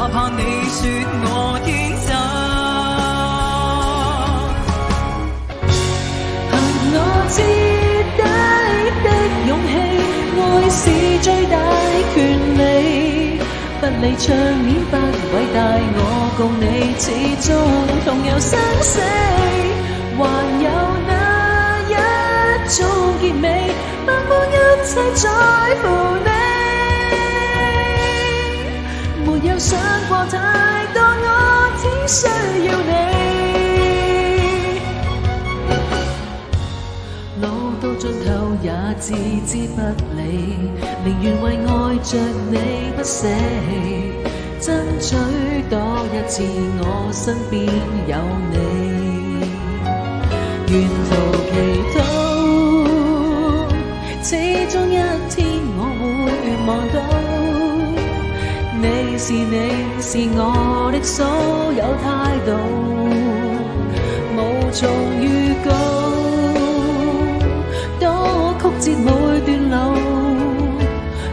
哪怕你說我天真。憑我徹底的勇氣，愛是最大權利。不理場面不偉大，我共你始終同遊生死。還有那一種結尾，不顧一切在乎你。沒有想過太多，我只需要你。路到盡頭也置之不理，寧願為愛着你不捨棄，爭取多一次我身邊有你。沿途祈禱，始終一天我會望到，你是我的所有態度，無從預告，多曲折每段路，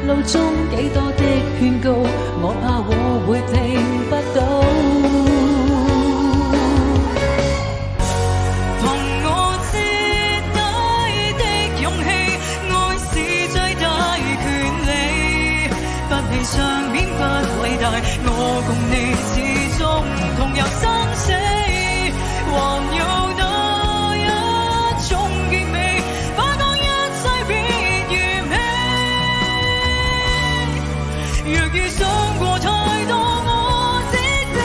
路中幾多的勸告，我怕我會聽不到。場面不偉大，我共你始終同遊生死。還有那一種結尾，發覺一切變完美。若遇上過太多，我只知愛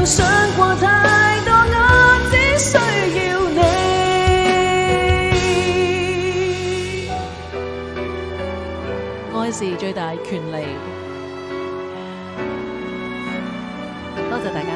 想過太多，我只需要你。愛是最大權利。多謝大家。